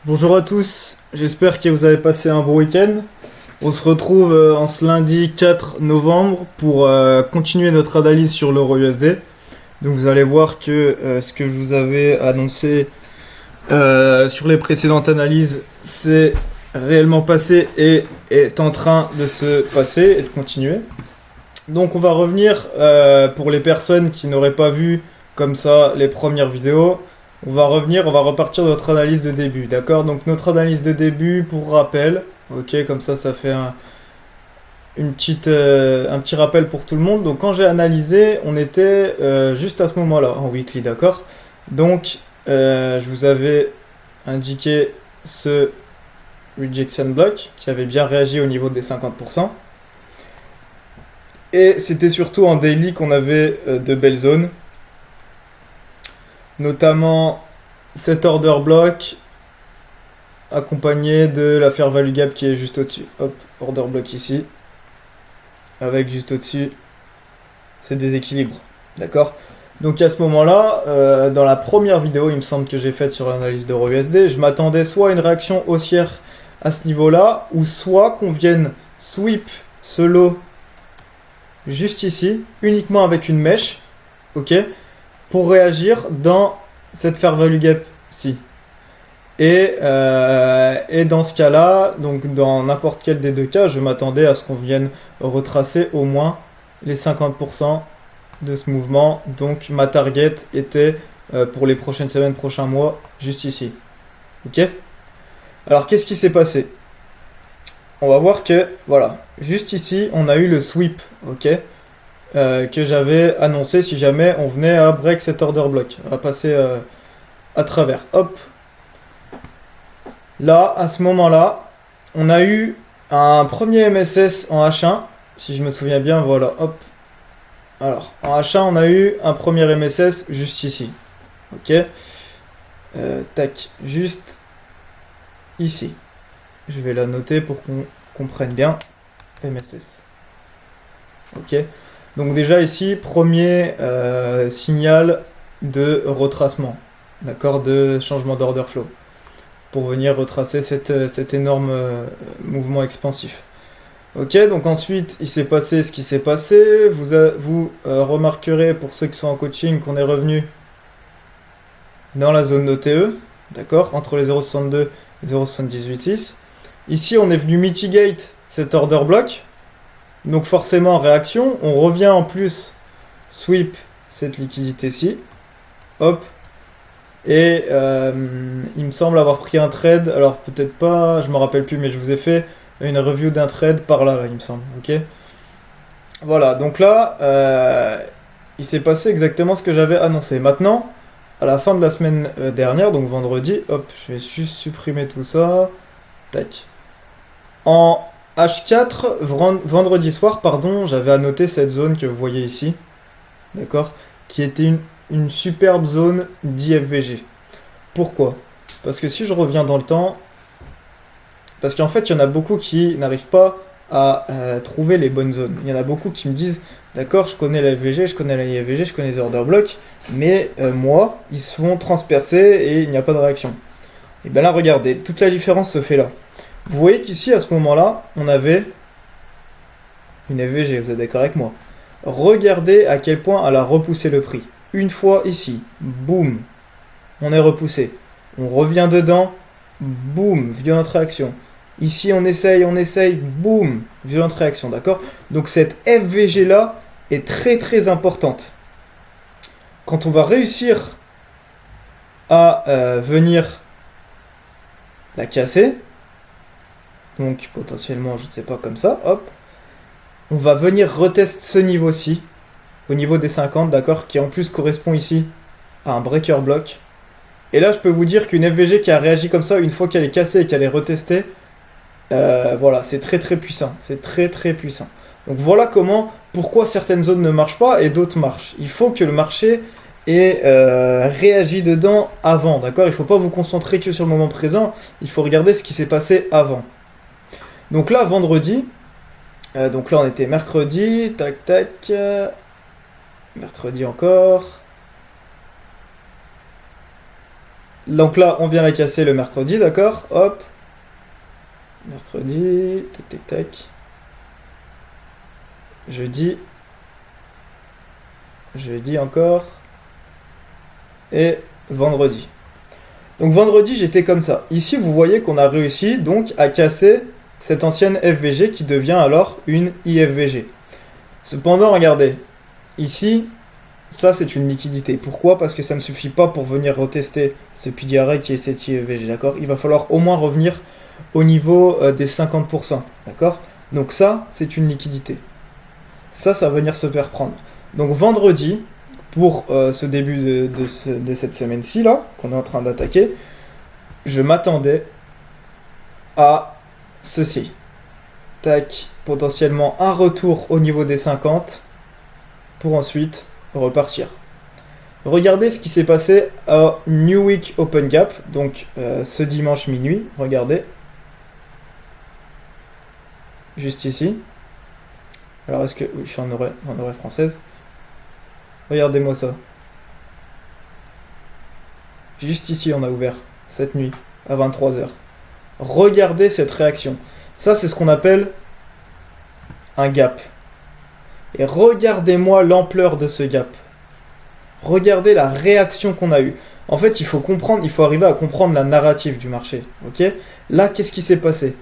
Bonjour à tous, j'espère que vous avez passé un bon week-end. On se retrouve en ce lundi 4 novembre pour continuer notre analyse sur l'euro USD. Donc vous allez voir que ce que je vous avais annoncé sur les précédentes analyses, c'est réellement passé et est en train de se passer et de continuer. Donc on va revenir pour les personnes qui n'auraient pas vu comme ça les premières vidéos. On va repartir de notre analyse de début, d'accord? Donc notre analyse de début, pour rappel, ok, comme ça fait un petit rappel pour tout le monde. Donc quand j'ai analysé, on était juste à ce moment-là, en weekly, d'accord? Donc je vous avais indiqué ce rejection block qui avait bien réagi au niveau des 50%. Et c'était surtout en daily qu'on avait de belles zones. Notamment cet order block accompagné de la fair value gap qui est juste au-dessus. Hop, order block ici. Avec juste au-dessus ces déséquilibres. D'accord? Donc à ce moment-là, dans la première vidéo, il me semble que j'ai faite sur l'analyse d'euro USD, je m'attendais soit à une réaction haussière à ce niveau-là, ou soit qu'on vienne sweep ce lot juste ici, uniquement avec une mèche, ok, pour réagir dans cette fair value gap-ci. Et dans ce cas-là, donc dans n'importe quel des deux cas, je m'attendais à ce qu'on vienne retracer au moins les 50% de ce mouvement. Donc ma target était pour les prochaines semaines, prochains mois, juste ici. Ok? Alors qu'est-ce qui s'est passé? On va voir que, voilà, juste ici, on a eu le sweep, ok, que j'avais annoncé si jamais on venait à break cet order block, à passer à travers. Hop. Là, à ce moment-là, on a eu un premier MSS en H1, si je me souviens bien, voilà, hop. Alors, en H1, on a eu un premier MSS juste ici, ok. Tac, juste ici. Je vais la noter pour qu'on comprenne bien. MSS. Ok. Donc déjà ici, premier signal de retracement, d'accord, de changement d'order flow, pour venir retracer cet énorme mouvement expansif. Ok, donc ensuite, il s'est passé ce qui s'est passé. Vous remarquerez, pour ceux qui sont en coaching, qu'on est revenu dans la zone d'OTE, d'accord, entre les 0,62 et 0,786. Ici, on est venu mitigate cet order block. Donc forcément, réaction, on revient en plus sweep cette liquidité-ci. Hop. Et il me semble avoir pris un trade, alors peut-être pas, je me rappelle plus, mais je vous ai fait une review d'un trade par là, il me semble. Ok. Voilà, donc là, il s'est passé exactement ce que j'avais annoncé. Maintenant, à la fin de la semaine dernière, donc vendredi, hop, je vais juste supprimer tout ça. Tac. En H4, vendredi soir, pardon, j'avais annoté cette zone que vous voyez ici, d'accord, qui était une superbe zone d'IFVG. Pourquoi? Parce que si je reviens dans le temps, parce qu'en fait, il y en a beaucoup qui n'arrivent pas à trouver les bonnes zones. Il y en a beaucoup qui me disent, d'accord, je connais la FVG, je connais la IFVG, je connais les order blocks, mais moi, ils se font transpercer et il n'y a pas de réaction. Et bien là, regardez, toute la différence se fait là. Vous voyez qu'ici, à ce moment-là, on avait une FVG, vous êtes d'accord avec moi? Regardez à quel point elle a repoussé le prix. Une fois ici, boum, on est repoussé. On revient dedans, boum, violente réaction. Ici, on essaye, boum, violente réaction, d'accord? Donc cette FVG là est très très importante. Quand on va réussir à venir la casser, donc potentiellement, je ne sais pas, comme ça, hop, on va venir retester ce niveau-ci, au niveau des 50, d'accord, qui en plus correspond ici à un breaker block. Et là, je peux vous dire qu'une FVG qui a réagi comme ça, une fois qu'elle est cassée et qu'elle est retestée, voilà, c'est très très puissant. C'est très très puissant. Donc voilà pourquoi certaines zones ne marchent pas et d'autres marchent. Il faut que le marché ait réagi dedans avant, d'accord? Il ne faut pas vous concentrer que sur le moment présent, il faut regarder ce qui s'est passé avant. Donc là, vendredi, donc là on était mercredi, tac tac, mercredi encore. Donc là, on vient la casser le mercredi, d'accord? Hop. Mercredi, tac, tac, tac. Jeudi. Jeudi encore. Et vendredi. Donc vendredi, j'étais comme ça. Ici, vous voyez qu'on a réussi donc à casser cette ancienne FVG qui devient alors une IFVG. Cependant, regardez. Ici, ça c'est une liquidité. Pourquoi? Parce que ça ne suffit pas pour venir retester ce PDRA qui est cette IFVG, d'accord? Il va falloir au moins revenir au niveau des 50%, d'accord? Donc ça, c'est une liquidité. Ça va venir se faire prendre. Donc vendredi, pour ce début de cette semaine-ci, là, qu'on est en train d'attaquer, je m'attendais à ceci. Tac, potentiellement un retour au niveau des 50 pour ensuite repartir. Regardez ce qui s'est passé à New Week Open Gap, donc ce dimanche minuit, regardez. Juste ici. Alors est-ce que... Oui, je suis en horaire française. Regardez-moi ça. Juste ici, on a ouvert, cette nuit, à 23h. Regardez cette réaction. Ça, c'est ce qu'on appelle un gap. Et regardez-moi l'ampleur de ce gap. Regardez la réaction qu'on a eue. En fait, il faut arriver à comprendre la narrative du marché. Ok? Là, qu'est-ce qui s'est passé?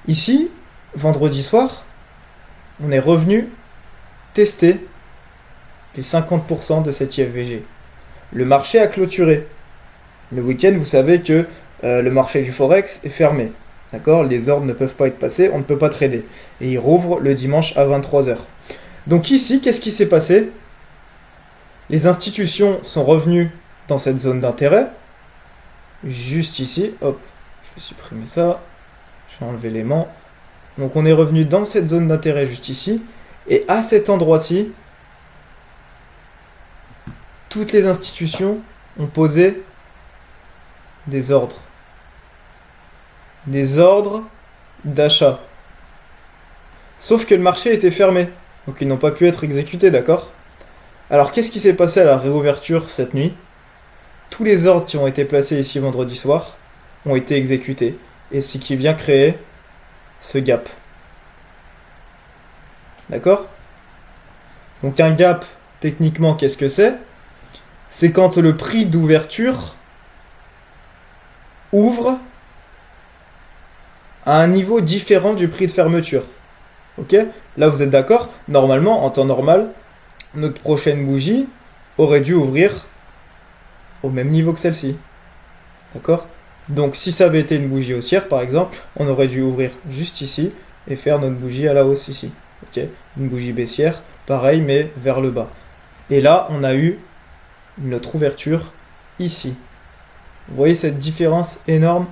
Ici, vendredi soir, on est revenu tester les 50% de cette IFVG. Le marché a clôturé. Le week-end, vous savez que le marché du Forex est fermé. D'accord? Les ordres ne peuvent pas être passés, on ne peut pas trader. Et il rouvre le dimanche à 23h. Donc ici, qu'est-ce qui s'est passé? Les institutions sont revenues dans cette zone d'intérêt. Juste ici. Hop, je vais supprimer ça. Je vais enlever l'aimant. Donc on est revenu dans cette zone d'intérêt juste ici. Et à cet endroit-ci, toutes les institutions ont posé des ordres. Des ordres d'achat. Sauf que le marché était fermé. Donc ils n'ont pas pu être exécutés, d'accord? Alors qu'est-ce qui s'est passé à la réouverture cette nuit? Tous les ordres qui ont été placés ici vendredi soir ont été exécutés. Et ce qui vient créer ce gap. D'accord? Donc un gap, techniquement, qu'est-ce que c'est? C'est quand le prix d'ouverture ouvre à un niveau différent du prix de fermeture. Ok? Là, vous êtes d'accord? Normalement, en temps normal, notre prochaine bougie aurait dû ouvrir au même niveau que celle-ci. D'accord? Donc, si ça avait été une bougie haussière, par exemple, on aurait dû ouvrir juste ici et faire notre bougie à la hausse ici. Ok? Une bougie baissière, pareil, mais vers le bas. Et là, on a eu notre ouverture ici. Vous voyez cette différence énorme?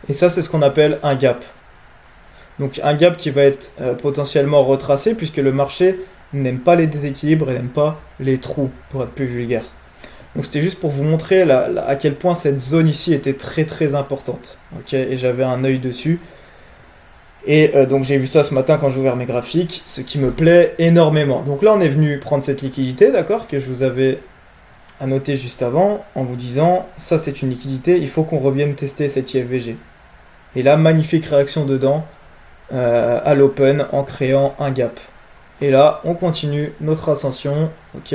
Et ça, c'est ce qu'on appelle un gap. Donc un gap qui va être potentiellement retracé puisque le marché n'aime pas les déséquilibres et n'aime pas les trous, pour être plus vulgaire. Donc c'était juste pour vous montrer à quel point cette zone ici était très très importante. Ok, et j'avais un œil dessus. Et donc j'ai vu ça ce matin quand j'ai ouvert mes graphiques, ce qui me plaît énormément. Donc là on est venu prendre cette liquidité, d'accord, que je vous avais annoté juste avant, en vous disant, ça c'est une liquidité, il faut qu'on revienne tester cette IFVG. Et là, magnifique réaction dedans, à l'open, en créant un gap. Et là, on continue notre ascension, ok.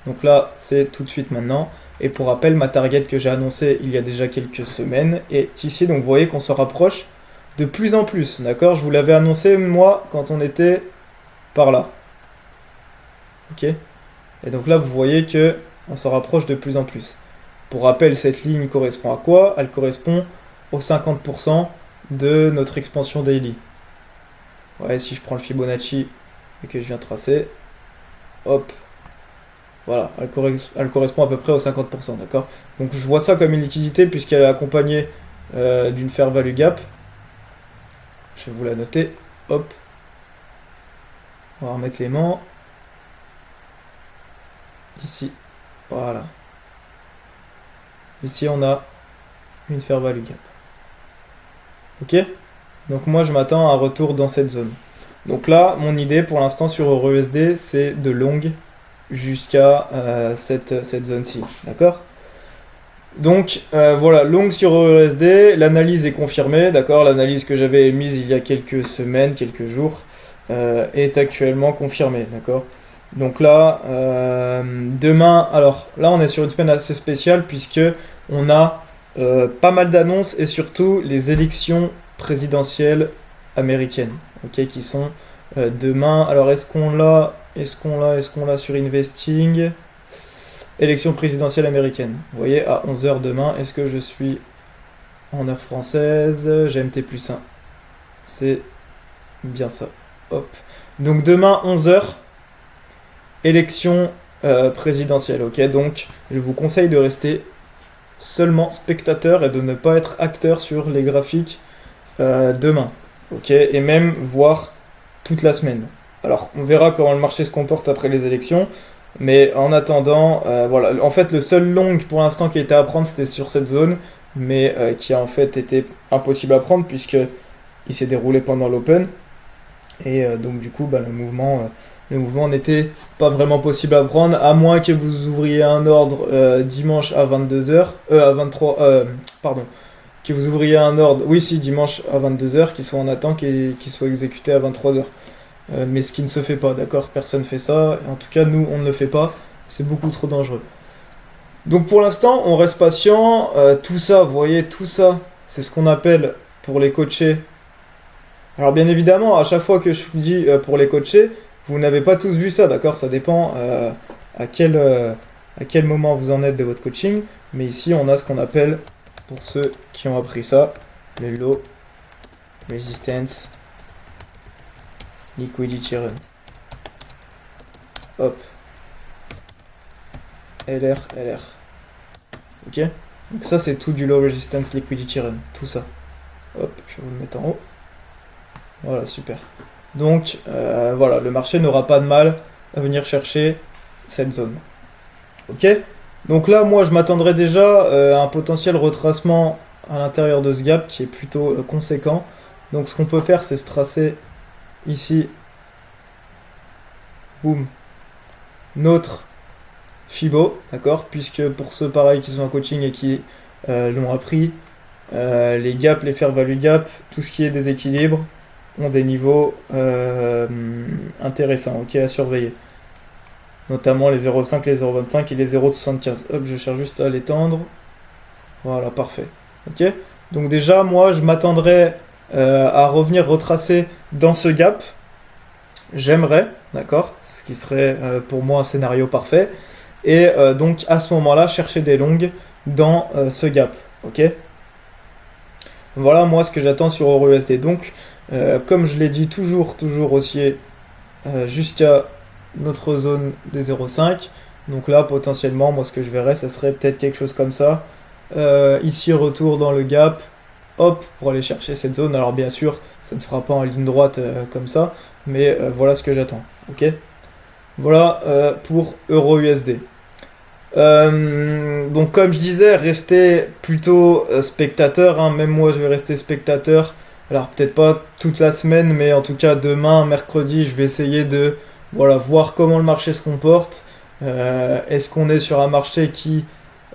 Donc là, c'est tout de suite maintenant. Et pour rappel, ma target que j'ai annoncée il y a déjà quelques semaines est ici. Donc vous voyez qu'on se rapproche de plus en plus, d'accord? Je vous l'avais annoncé, moi, quand on était par là. Ok? Et donc là, vous voyez que on se rapproche de plus en plus. Pour rappel, cette ligne correspond à quoi? Elle correspond aux 50% de notre expansion daily. Ouais, si je prends le Fibonacci et que je viens tracer, hop, voilà, elle correspond à peu près aux 50%, d'accord? Donc je vois ça comme une liquidité puisqu'elle est accompagnée d'une fair value gap. Je vais vous la noter, hop. On va remettre l'aimant. Ici, voilà. Ici, on a une fair value gap. Ok? Donc moi, je m'attends à un retour dans cette zone. Donc là, mon idée pour l'instant sur EURUSD, c'est de long jusqu'à cette zone-ci. D'accord? Donc voilà, long sur EURUSD, l'analyse est confirmée, d'accord, l'analyse que j'avais émise il y a quelques semaines, quelques jours, est actuellement confirmée, d'accord. Donc là, demain, alors là on est sur une semaine assez spéciale puisque on a pas mal d'annonces et surtout les élections présidentielles américaines, ok, qui sont demain. Alors est-ce qu'on l'a sur Investing? Élection présidentielle américaine. Vous voyez, à 11 h demain, est-ce que je suis en heure française? GMT plus 1. C'est bien ça. Hop. Donc demain, 11 h élection présidentielle. Ok, donc je vous conseille de rester seulement spectateur et de ne pas être acteur sur les graphiques demain. Ok, et même voir toute la semaine. Alors, on verra comment le marché se comporte après les élections. Mais en attendant, voilà. En fait, le seul long pour l'instant qui était à prendre, c'était sur cette zone, mais qui a en fait été impossible à prendre puisque il s'est déroulé pendant l'Open. Et donc du coup, bah, le mouvement n'était pas vraiment possible à prendre, à moins que vous ouvriez un ordre dimanche à 22 h, à 23, pardon, que vous ouvriez un ordre, oui si, dimanche à 22 h, qui soit en attente et qui soit exécuté à 23 h. Mais ce qui ne se fait pas, d'accord? Personne fait ça. En tout cas, nous, on ne le fait pas. C'est beaucoup trop dangereux. Donc pour l'instant, on reste patient. Tout ça, vous voyez, tout ça, c'est ce qu'on appelle pour les coachés. Alors bien évidemment, à chaque fois que je vous dis pour les coachés, vous n'avez pas tous vu ça, d'accord? Ça dépend à quel moment vous en êtes de votre coaching. Mais ici, on a ce qu'on appelle, pour ceux qui ont appris ça, le low resistance liquidity run. Hop. LR. Ok? Donc ça, c'est tout du low resistance liquidity run. Tout ça. Hop, je vais vous le mettre en haut. Voilà, super. Donc, voilà, le marché n'aura pas de mal à venir chercher cette zone. Ok? Donc là, moi, je m'attendrais déjà à un potentiel retracement à l'intérieur de ce gap qui est plutôt conséquent. Donc, ce qu'on peut faire, c'est se tracer ici, boum, notre Fibo, d'accord? Puisque pour ceux pareil qui sont en coaching et qui l'ont appris, les gaps, les fair value gap, tout ce qui est déséquilibre, ont des niveaux intéressants, ok, à surveiller. Notamment les 0,5, les 0,25 et les 0,75. Hop, je cherche juste à l'étendre. Voilà, parfait. Ok? Donc déjà, moi, je m'attendrais à revenir retracer dans ce gap. J'aimerais, d'accord? Ce qui serait pour moi un scénario parfait. Et donc à ce moment-là, chercher des longues dans ce gap. Ok? Voilà moi ce que j'attends sur EURUSD. Donc, comme je l'ai dit, toujours haussier jusqu'à notre zone des 0,5. Donc là, potentiellement, moi ce que je verrais, ça serait peut-être quelque chose comme ça. Ici, retour dans le gap. Hop, pour aller chercher cette zone. Alors bien sûr, ça ne se fera pas en ligne droite comme ça. Mais voilà ce que j'attends. Ok? Voilà pour EURUSD. Donc comme je disais, restez plutôt spectateur, hein. Même moi je vais rester spectateur. Alors peut-être pas toute la semaine, mais en tout cas demain, mercredi, je vais essayer de voir comment le marché se comporte. Est-ce qu'on est sur un marché qui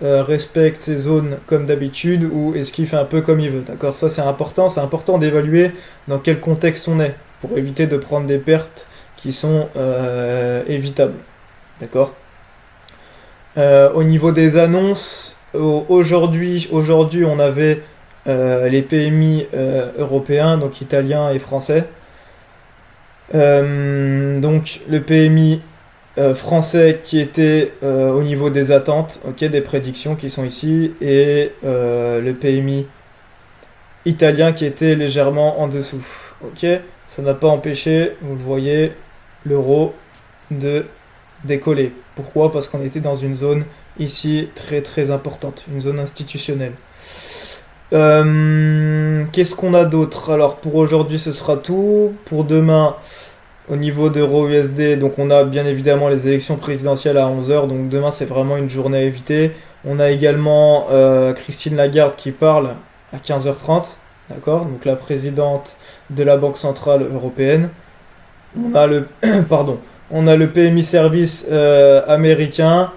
respecte ses zones comme d'habitude ou est-ce qu'il fait un peu comme il veut, d'accord? Ça c'est important d'évaluer dans quel contexte on est pour éviter de prendre des pertes qui sont évitables, d'accord? Au niveau des annonces, aujourd'hui on avait les PMI européens, donc italiens et français. Donc le PMI français qui était au niveau des attentes, ok, des prédictions qui sont ici, et le PMI italien qui était légèrement en dessous. Ok, ça n'a pas empêché, vous le voyez, l'euro de décoller. Pourquoi? Parce qu'on était dans une zone ici très importante, une zone institutionnelle. Qu'est-ce qu'on a d'autre? Alors pour aujourd'hui ce sera tout. Pour demain, au niveau d'EURUSD, donc on a bien évidemment les élections présidentielles à 11 h, donc demain c'est vraiment une journée à éviter. On a également Christine Lagarde qui parle à 15 h 30, d'accord? Donc la présidente de la Banque Centrale Européenne. On a le on a le PMI Service américain.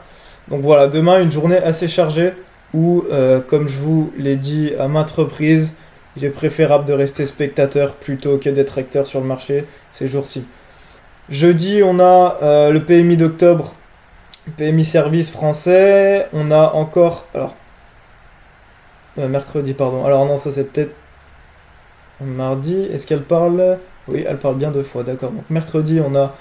Donc voilà, demain une journée assez chargée où, comme je vous l'ai dit à maintes reprises, il est préférable de rester spectateur plutôt que d'être acteur sur le marché ces jours-ci. Jeudi, on a le PMI d'octobre, PMI service français. On a encore... Alors, mercredi, pardon. Alors non, ça c'est peut-être mardi. Est-ce qu'elle parle? Oui, elle parle bien deux fois, d'accord. Donc mercredi, on a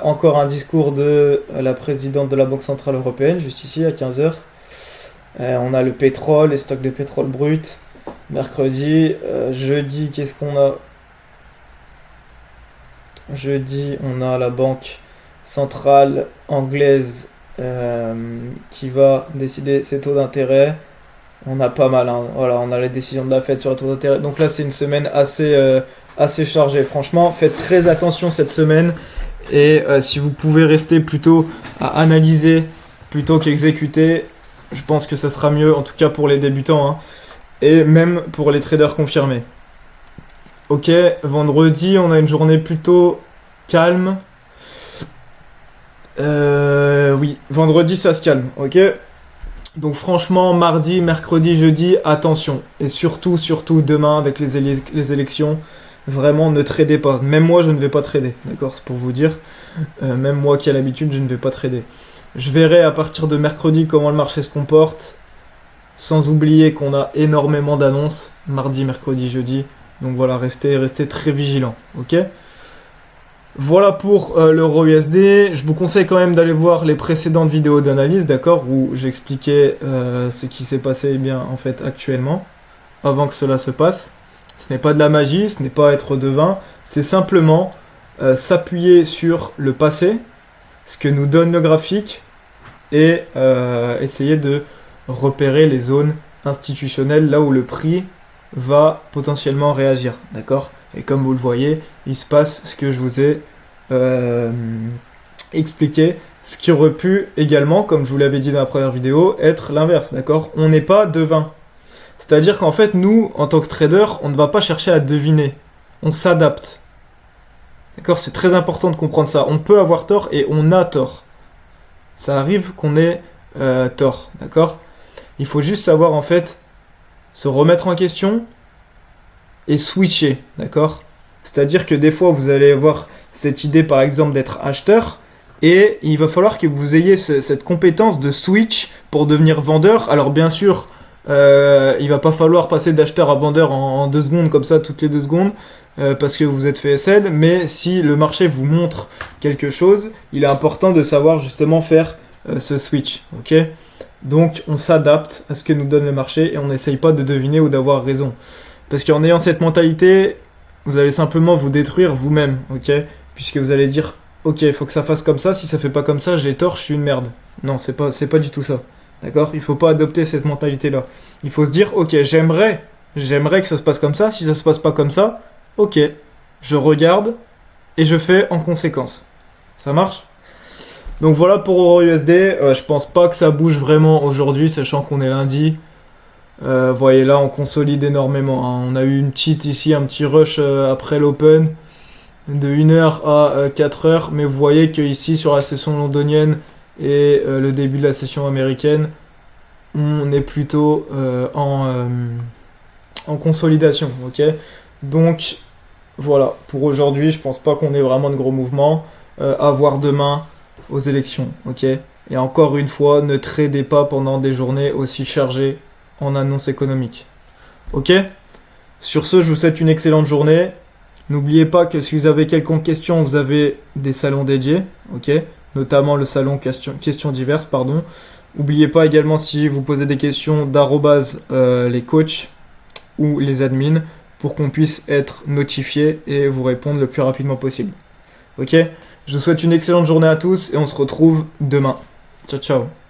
encore un discours de la présidente de la Banque Centrale Européenne, juste ici, à 15h. On a le pétrole, les stocks de pétrole brut. Mercredi, jeudi, qu'est-ce qu'on a? Jeudi, on a la Banque Centrale Anglaise qui va décider ses taux d'intérêt. On a pas mal, hein. Voilà, on a les décisions de la Fed sur les taux d'intérêt. Donc là, c'est une semaine assez chargée. Franchement, faites très attention cette semaine. Et si vous pouvez rester plutôt à analyser plutôt qu'exécuter, je pense que ça sera mieux, en tout cas pour les débutants, hein, et même pour les traders confirmés. Ok, vendredi, on a une journée plutôt calme. Oui, vendredi, ça se calme, ok. Donc franchement, mardi, mercredi, jeudi, attention. Et surtout demain avec les élections, vraiment ne tradez pas. Même moi, je ne vais pas trader, d'accord, c'est pour vous dire. Même moi qui ai l'habitude, je ne vais pas trader. Je verrai à partir de mercredi comment le marché se comporte. Sans oublier qu'on a énormément d'annonces, mardi, mercredi, jeudi. Donc voilà, restez très vigilants, ok. Voilà pour l'euro USD. Je vous conseille quand même d'aller voir les précédentes vidéos d'analyse, d'accord, où j'expliquais ce qui s'est passé eh bien, en fait actuellement, avant que cela se passe. Ce n'est pas de la magie, ce n'est pas être devin, c'est simplement s'appuyer sur le passé, ce que nous donne le graphique, et essayer de repérer les zones institutionnelles, là où le prix va potentiellement réagir, d'accord. Et comme vous le voyez, il se passe ce que je vous ai expliqué, ce qui aurait pu également, comme je vous l'avais dit dans la première vidéo, être l'inverse, d'accord. On n'est pas devin. C'est-à-dire qu'en fait, nous, en tant que trader, on ne va pas chercher à deviner. On s'adapte. D'accord, c'est très important de comprendre ça. On peut avoir tort et on a tort. Ça arrive qu'on ait tort, d'accord. Il faut juste savoir, en fait, se remettre en question et switcher, d'accord. C'est-à-dire que des fois, vous allez avoir cette idée, par exemple, d'être acheteur, et il va falloir que vous ayez cette compétence de switch pour devenir vendeur. Alors bien sûr, il va pas falloir passer d'acheteur à vendeur en 2 secondes, comme ça, toutes les 2 secondes, parce que vous êtes fait SL, mais si le marché vous montre quelque chose, il est important de savoir justement faire ce switch, ok. Donc on s'adapte à ce que nous donne le marché et on n'essaye pas de deviner ou d'avoir raison. Parce qu'en ayant cette mentalité, vous allez simplement vous détruire vous-même, ok. Puisque vous allez dire, ok, il faut que ça fasse comme ça, si ça fait pas comme ça, j'ai tort, je suis une merde. Non, c'est pas du tout ça, d'accord. Il faut pas adopter cette mentalité-là. Il faut se dire, ok, j'aimerais que ça se passe comme ça, si ça se passe pas comme ça, ok, je regarde et je fais en conséquence. Ça marche ? Donc voilà pour EURUSD, je pense pas que ça bouge vraiment aujourd'hui, sachant qu'on est lundi. Voyez là, on consolide énormément, hein. On a eu une petite ici, un petit rush après l'open de 1h à 4h, mais vous voyez que ici sur la session londonienne et le début de la session américaine, on est plutôt en consolidation, ok. Donc voilà, pour aujourd'hui, je pense pas qu'on ait vraiment de gros mouvements. À voir demain aux élections, ok. Et encore une fois, ne tradez pas pendant des journées aussi chargées en annonces économiques, ok. Sur ce, je vous souhaite une excellente journée. N'oubliez pas que si vous avez quelconque question, vous avez des salons dédiés, ok, notamment le salon questions diverses, pardon. N'oubliez pas également, si vous posez des questions, d'arrobase les coachs ou les admins pour qu'on puisse être notifié et vous répondre le plus rapidement possible, ok. Je vous souhaite une excellente journée à tous et on se retrouve demain. Ciao, ciao.